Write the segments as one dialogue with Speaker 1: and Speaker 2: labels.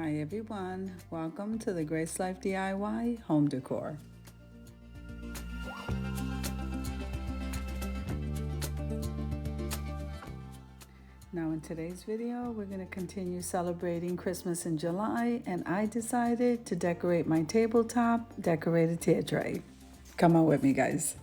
Speaker 1: Hi everyone, welcome to the Grace Life DIY home decor. Now in today's video, we're going to continue celebrating Christmas in July, and I decided to decorate my tabletop, decorate a tier tray. Come on with me, guys.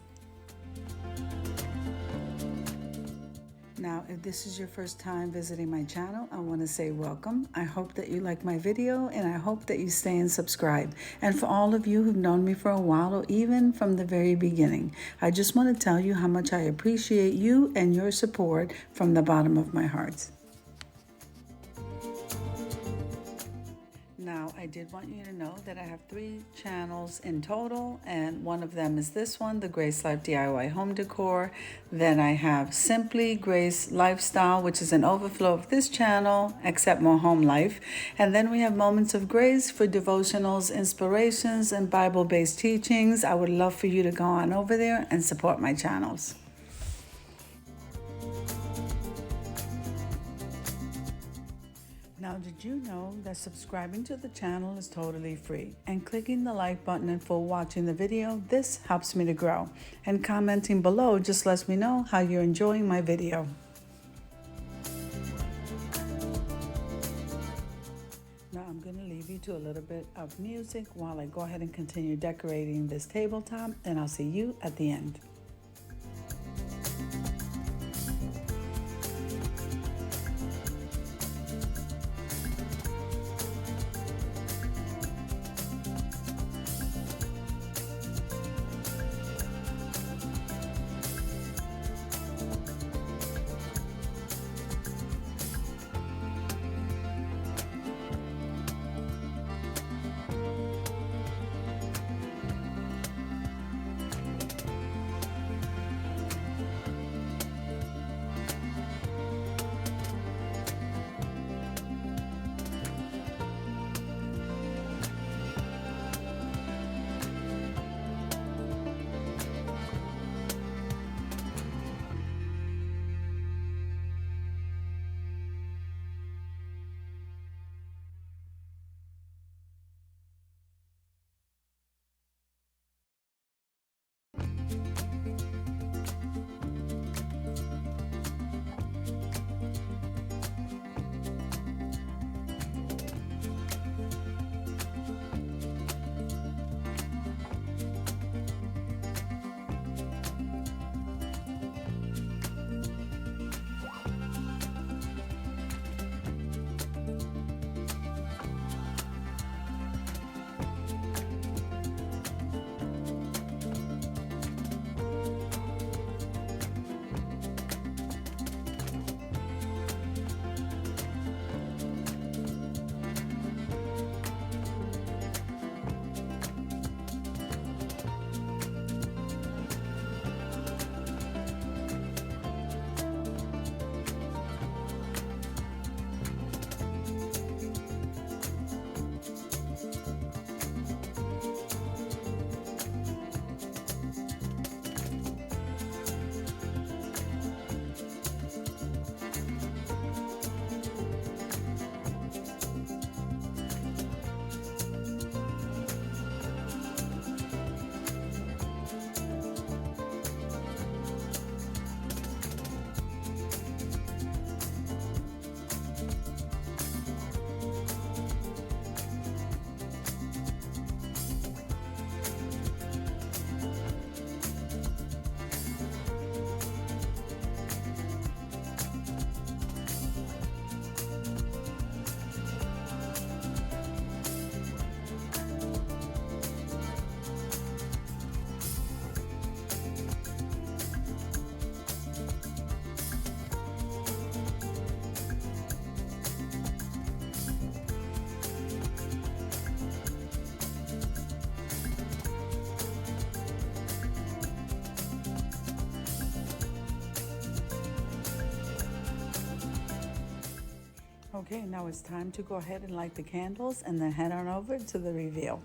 Speaker 1: Now, if this is your first time visiting my channel, I want to say welcome. I hope that you like my video, and I hope that you stay and subscribe. And for all of you who've known me for a while, or even from the very beginning, I just want to tell you how much I appreciate you and your support from the bottom of my heart. Now, I did want you to know that I have 3 channels in total, and one of them is this one, the Grace Life DIY Home Decor. Then I have Simply Grace Lifestyle, which is an overflow of this channel, except more home life. And then we have Moments of Grace for devotionals, inspirations, and Bible-based teachings. I would love for you to go on over there and support my channels. Now, did you know that subscribing to the channel is totally free? And clicking the like button and for watching the video, this helps me to grow. And commenting below just lets me know how you're enjoying my video. Now I'm going to leave you to a little bit of music while I go ahead and continue decorating this tabletop, and I'll see you at the end. Okay, now it's time to go ahead and light the candles and then head on over to the reveal.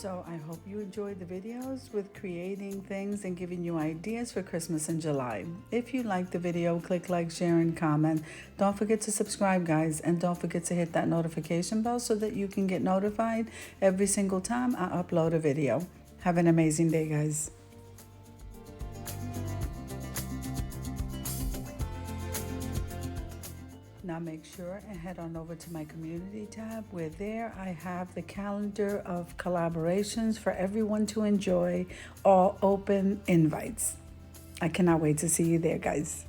Speaker 1: So I hope you enjoyed the videos with creating things and giving you ideas for Christmas in July. If you liked the video, click like, share, and comment. Don't forget to subscribe, guys, and don't forget to hit that notification bell so that you can get notified every single time I upload a video. Have an amazing day, guys. Now make sure and head on over to my community tab, where there I have the calendar of collaborations for everyone to enjoy, all open invites. I cannot wait to see you there, guys.